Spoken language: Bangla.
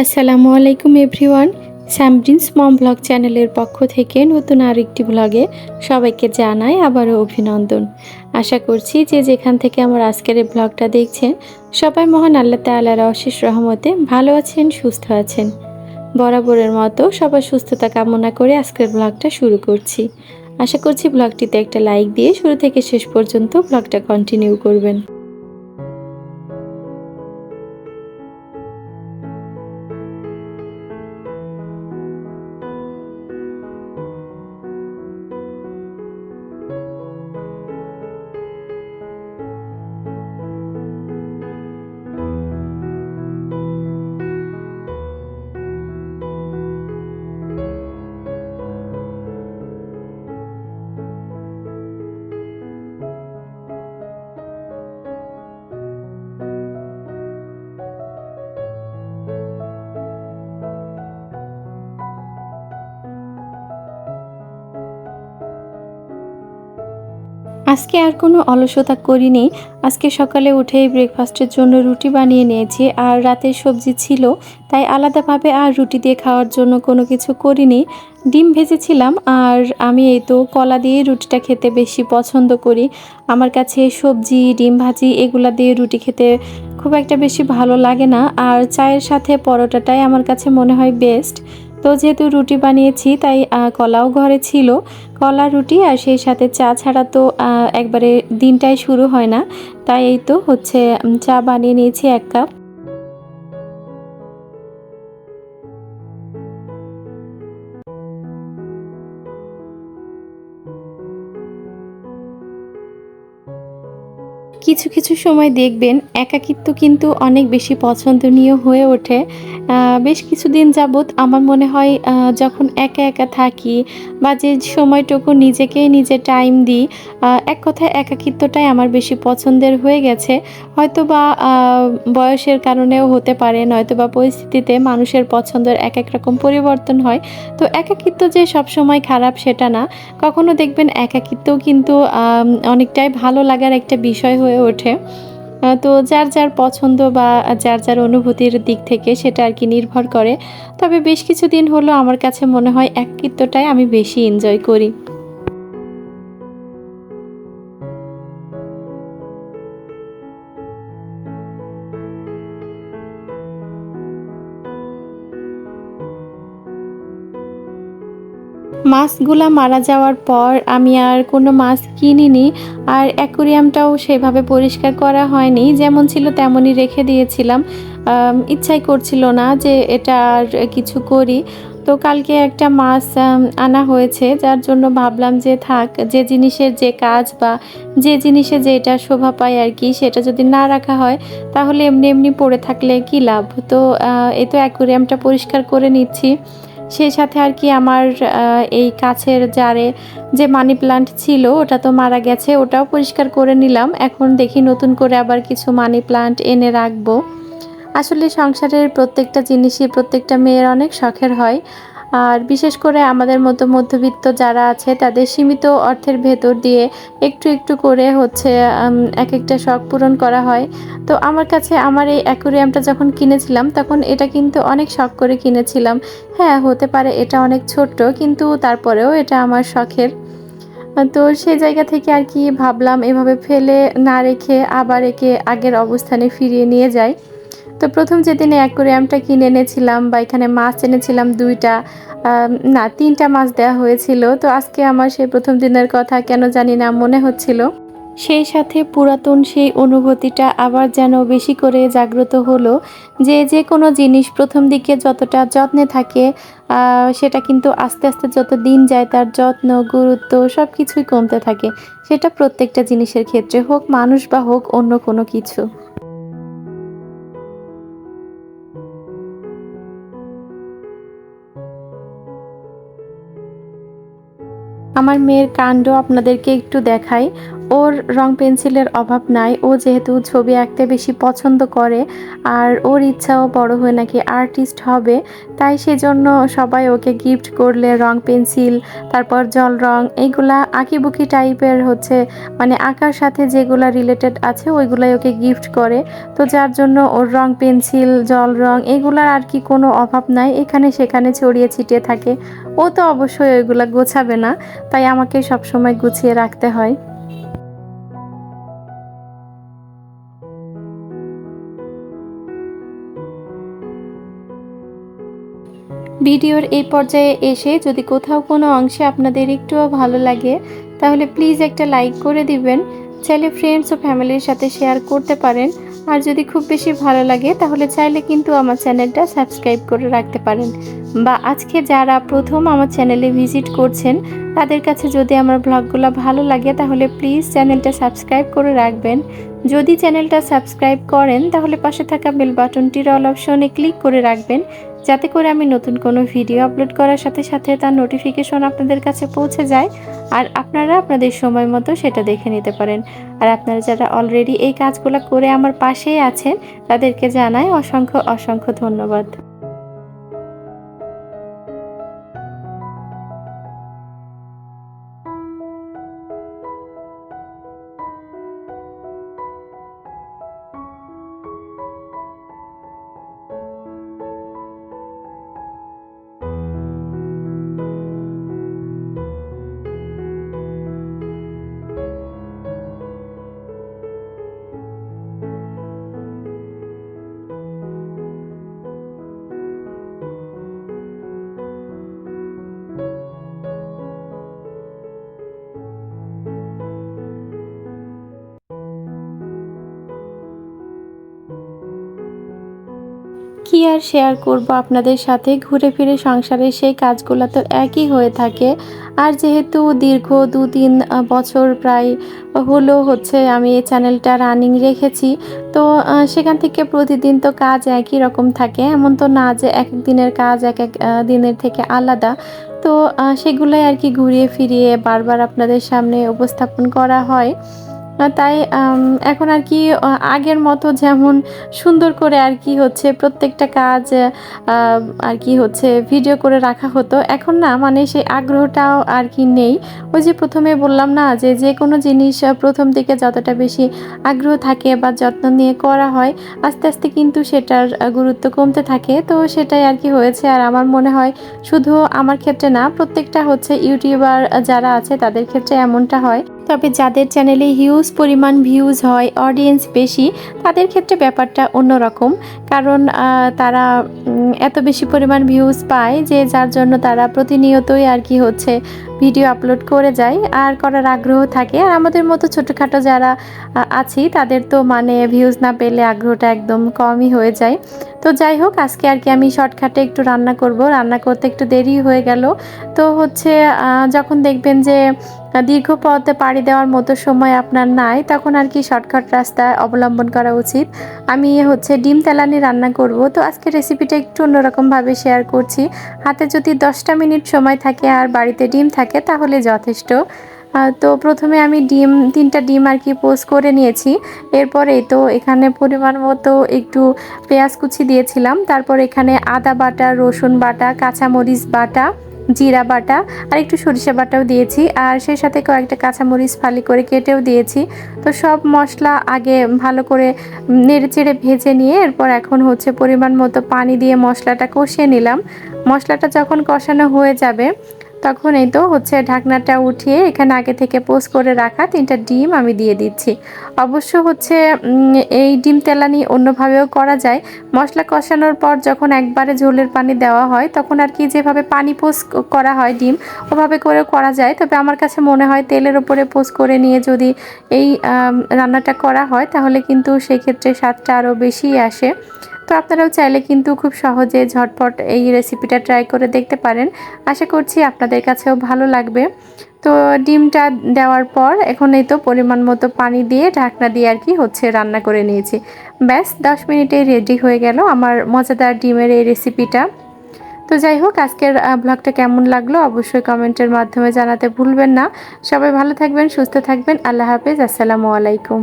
আসসালামু আলাইকুম এভরিওয়ান। স্যামরিনস মম ব্লগ চ্যানেলের পক্ষ থেকে নতুন আরেকটি ব্লগে সবাইকে জানাই আবারও অভিনন্দন। আশা করছি যে যেখান থেকে আমার আজকের এই ব্লগটা দেখছেন সবাই মহান আল্লাহ তাআলার অশেষ রহমতে ভালো আছেন, সুস্থ আছেন। বরাবরের মতো সবার সুস্থতা কামনা করে আজকের ব্লগটা শুরু করছি। আশা করছি ব্লগটিতে একটা লাইক দিয়ে শুরু থেকে শেষ পর্যন্ত ব্লগটা কন্টিনিউ করবেন। আজকে আর কোনো অলসতা করিনি। আজকে সকালে উঠেই ব্রেকফাস্টের জন্য রুটি বানিয়ে নিয়েছি, আর রাতের সবজি ছিল, তাই আলাদাভাবে আর রুটি দিয়ে খাওয়ার জন্য কোনো কিছু করিনি। ডিম ভেজেছিলাম, আর আমি এই তো কলা দিয়ে রুটিটা খেতে বেশি পছন্দ করি। আমার কাছে সবজি, ডিম ভাজি এগুলা দিয়ে রুটি খেতে খুব একটা বেশি ভালো লাগে না, আর চায়ের সাথে পরোটাটাই আমার কাছে মনে হয় বেস্ট। তো যেহেতু রুটি বানিয়েছি তাই কলাও ঘরে ছিল। কলা, রুটি আর সেই সাথে চা ছাড়া তো একবারে দিনটাই শুরু হয় না। তাই এই তো হচ্ছে চা বানিয়ে নিয়েছি ১ কাপ। কিছু, কিছু সময় দেখবেন একাকিত্ব কিন্তু অনেক বেশি পছন্দনীয় হয়ে ওঠে। বেশ কিছুদিন যাবৎ আমার মনে হয় যখন একা, একা থাকি বা যে সময়টুকু নিজে টাইম দিই, এক কথায় একাকিত্বটাই আমার বেশি পছন্দের হয়ে গেছে। হয়তোবা বয়সের কারণেও হতে পারে, নয়তোবা পরিস্থিতিতে মানুষের পছন্দের এক রকম পরিবর্তন হয়। তো একাকিত্ব যে সবসময় খারাপ সেটা না। কখনো দেখবেন একাকিত্বও কিন্তু অনেকটাই ভালো লাগার একটা বিষয় হয়ে ওঠে। তো যার পছন্দ বা যার অনুভূতির দিক থেকে সেটা আরকি নির্ভর করে। তবে বেশ কিছুদিন হলো আমার কাছে মনে হয় একাকিত্বটাই আমি বেশি এনজয় করি। মাছগুলা মারা যাওয়ার পর আমি আর কোনো মাছ কিনিনি। আর অ্যাকুরিয়ামটাও সেভাবে পরিষ্কার করা হয়নি। যেমন ছিল তেমনই রেখে দিয়েছিলাম। ইচ্ছাই করছিল না যে এটা আর কিছু করি। তো কালকে একটা মাছ আনা হয়েছে, যার জন্য ভাবলাম যে থাক, যে জিনিসের যে কাজ বা যে জিনিসে যেটা শোভা পায় আরকি, সেটা যদি না রাখা হয় তাহলে এমনি পড়ে থাকলে কি লাভ? তো এই তো অ্যাকুরিয়ামটা পরিষ্কার করে নিচ্ছি। সেই সাথে আর কি আমার এই কাছের জারে যে মানি প্লান্ট ছিল ওটা তো মারা গেছে, ওটাও পরিষ্কার করে নিলাম। এখন দেখি নতুন করে আবার কিছু মানি প্লান্ট এনে রাখবো। আসলে সংসারের প্রত্যেকটা জিনিসই প্রত্যেকটা মেয়ের অনেক শখের হয়। আর বিশেষ করে আমাদের মতো মধ্যবিত্ত যারা আছে তাদের সীমিত অর্থের ভেতর দিয়ে একটু করে হচ্ছে একেকটা শখ পূরণ করা হয়। তো আমার কাছে আমার এই অ্যাকুরিয়ামটা যখন কিনেছিলাম তখন এটা কিন্তু অনেক শখ করে কিনেছিলাম। হ্যাঁ, হতে পারে এটা অনেক ছোট্ট, কিন্তু তারপরেও এটা আমার শখের। তো সেই জায়গা থেকে আর কি ভাবলাম এভাবে ফেলে না রেখে আবার একে আগের অবস্থানে ফিরিয়ে নিয়ে যাই। তো ১ম যেদিনে অ্যাকুরিয়ামটা কিনে এনেছিলাম বা এখানে মাছ এনেছিলাম ২ টা, না ৩ টা মাছ দেয়া হয়েছিল। তো আজকে আমার সেই ১ম দিনের কথা কেন জানি না মনে হচ্ছিল। সেই সাথে পুরাতন সেই অনুভূতিটা আবার যেন বেশি করে জাগ্রত হলো, যে কোনো জিনিস ১ম দিকে যতটা যত্নে থাকে সেটা কিন্তু আস্তে যত দিন যায় তার যত্ন, গুরুত্ব সবকিছুই কমতে থাকে। সেটা প্রত্যেকটা জিনিসের ক্ষেত্রে হোক মানুষ বা হোক অন্য কোনো কিছু। আমার মেয়ের কাণ্ড আপনাদেরকে একটু দেখাই। ওর রং পেন্সিলের অভাব নাই। ও যেহেতু ছবি আঁকতে বেশি পছন্দ করে আর ওর ইচ্ছাও বড় হয়ে নাকি আর্টিস্ট হবে, তাই সেজন্য সবাই ওকে গিফট করলে রং পেন্সিল, তারপর জল রং, এইগুলা আঁকিবুকি টাইপের হচ্ছে মানে আঁকার সাথে যেগুলা রিলেটেড আছে ওইগুলাই ওকে গিফট করে। তো যার জন্য ওর রং পেন্সিল, জল রং এগুলার আর কি কোনো অভাব নাই, এখানে সেখানে ছড়িয়ে ছিটিয়ে থাকে। ও তো অবশ্যই ওইগুলা গোছাবে না, তাই আমাকে সবসময় গুছিয়ে রাখতে হয়। ভিডিওর এই পর্যায়ে এসে যদি কোথাও কোনো অংশে আপনাদের একটুও ভালো লাগে তাহলে প্লিজ একটা লাইক করে দিবেন। চাইলে ফ্রেন্ডস ও ফ্যামিলির সাথে শেয়ার করতে পারেন। আর যদি খুব বেশি ভালো লাগে তাহলে চাইলে কিন্তু আমার চ্যানেলটা সাবস্ক্রাইব করে রাখতে পারেন। বা আজকে যারা প্রথম আমার চ্যানেলে ভিজিট করছেন তাদের কাছে যদি আমার ব্লগগুলো ভালো লাগে তাহলে প্লিজ চ্যানেলটা সাবস্ক্রাইব করে রাখবেন। যদি চ্যানেলটা সাবস্ক্রাইব করেন তাহলে পাশে থাকা বেল বাটনটির অল অপশনে ক্লিক করে রাখবেন, যাতে করে আমি নতুন কোনো ভিডিও আপলোড করার সাথে সাথে তার নোটিফিকেশন আপনাদের কাছে পৌঁছে যায় আর আপনারা আপনাদের সময় মতো সেটা দেখে নিতে পারেন। আর আপনারা যারা অলরেডি এই কাজগুলো করে আমার পাশেই আছেন তাদেরকে জানাই অসংখ্য অসংখ্য ধন্যবাদ। কি আর শেয়ার করব আপনাদের সাথে, ঘুরে ফিরে সংসারের সেই কাজগুলো তো একই হয়ে থাকে। আর যেহেতু দীর্ঘ 2-3 বছর প্রায় হলো হচ্ছে আমি এই চ্যানেলটা রানিং রেখেছি, তো সেখান থেকে প্রতিদিন তো কাজ একই রকম থাকে, এমন তো না যে এক এক দিনের কাজ এক এক দিনের থেকে আলাদা। তো সেগুলোই আর কি ঘুরিয়ে ফিরিয়ে বারবার আপনাদের সামনে উপস্থাপন করা হয়। তাই এখন আর কি আগের মতো যেমন সুন্দর করে আর কি হচ্ছে প্রত্যেকটা কাজ আর কি হচ্ছে ভিডিও করে রাখা হতো, এখন না মানে সেই আগ্রহটাও আর কি নেই। ওই যে প্রথমে বললাম না যে যে কোনো জিনিস প্রথম দিকে যতটা বেশি আগ্রহ থাকে বা যত্ন নিয়ে করা হয় আস্তে আস্তে কিন্তু সেটার গুরুত্ব কমতে থাকে। তো সেটাই আর কি হয়েছে। আর আমার মনে হয় শুধু আমার ক্ষেত্রে না, প্রত্যেকটা হচ্ছে ইউটিউবার যারা আছে তাদের ক্ষেত্রে এমনটা হয়। তবে যাদের চ্যানেলে হিউজ পরিমাণ ভিউজ হয়, অডিয়েন্স বেশি, তাদের ক্ষেত্রে ব্যাপারটা অন্যরকম। কারণ তারা এত বেশি পরিমাণ ভিউজ পায় যে যার জন্য তারা প্রতিনিয়তই আর কি হচ্ছে ভিডিও আপলোড করে যায় আর করার আগ্রহ থাকে। আর আমাদের মতো ছোটোখাটো যারা আছি তাদের তো মানে ভিউজ না পেলে আগ্রহটা একদম কমই হয়ে যায়। তো যাই হোক, আজকে আর কি আমি শর্টকাটে একটু রান্না করব, রান্না করতে একটু দেরি হয়ে গেল। তো হচ্ছে যখন দেখবেন যে দীর্ঘ পথে পাড়ি দেওয়ার মতো সময় আপনার নাই, তখন আর কি শর্টকাট রাস্তা অবলম্বন করা উচিত। আমি হচ্ছে ডিম তেলানি রান্না করব। তো আজকে রেসিপিটা একটু অন্যরকমভাবে শেয়ার করছি। হাতে যদি 10টা মিনিট সময় থাকে আর বাড়িতে ডিম থাকে তাহলে যথেষ্ট। তো প্রথমে আমি 3টা ডিম আর কি পোস্ট করে নিয়েছি। এরপরে তো এখানে পরিমাণ মতো একটু পেঁয়াজ কুচি দিয়েছিলাম, তারপর এখানে আদা বাটা, রসুন বাটা, কাঁচামরিচ বাটা, জিরা বাটা আর একটু সরিষা বাটাও দিয়েছি। আর সেই সাথে কয়েকটা কাঁচামরিচ ফালি করে কেটেও দিয়েছি। তো সব মশলা আগে ভালো করে নেড়েচেড়ে ভেজে নিয়ে এরপর এখন হচ্ছে পরিমাণ মতো পানি দিয়ে মশলাটা কষিয়ে নিলাম। মশলাটা যখন কষানো হয়ে যাবে তখন এই তো হচ্ছে ঢাকনাটা উঠিয়ে এখানে আগে থেকে পোস্ট করে রাখা 3টা ডিম আমি দিয়ে দিচ্ছি। অবশ্য হচ্ছে এই ডিম তেলানি অন্যভাবেও করা যায়। মশলা কষানোর পর যখন একবারে ঝোলের পানি দেওয়া হয় তখন আর কি যেভাবে পানি পোস্ট করা হয় ডিম, ওভাবে করেও করা যায়। তবে আমার কাছে মনে হয় তেলের ওপরে পোস্ট করে নিয়ে যদি এই রান্নাটা করা হয় তাহলে কিন্তু সেক্ষেত্রে স্বাদটা আরও বেশি আসে। তো আপনারাও চাইলে কিন্তু খুব সহজে ঝটপট এই রেসিপিটা ট্রাই করে দেখতে পারেন। আশা করছি আপনাদের কাছেও ভালো লাগবে। তো ডিমটা দেওয়ার পর এখন এই তো পরিমাণ মতো পানি দিয়ে ঢাকনা দিয়ে আর কি হচ্ছে রান্না করে নিয়েছি। ব্যাস 10 মিনিটে রেডি হয়ে গেল আমার মজাদার ডিমের এই রেসিপিটা। তো তো যাই হোক, আজকের ব্লগটা কেমন লাগলো অবশ্যই কমেন্টের মাধ্যমে জানাতে ভুলবেন না। সবাই ভালো থাকবেন, সুস্থ থাকবেন। আল্লাহ হাফেজ, আসসালামু আলাইকুম।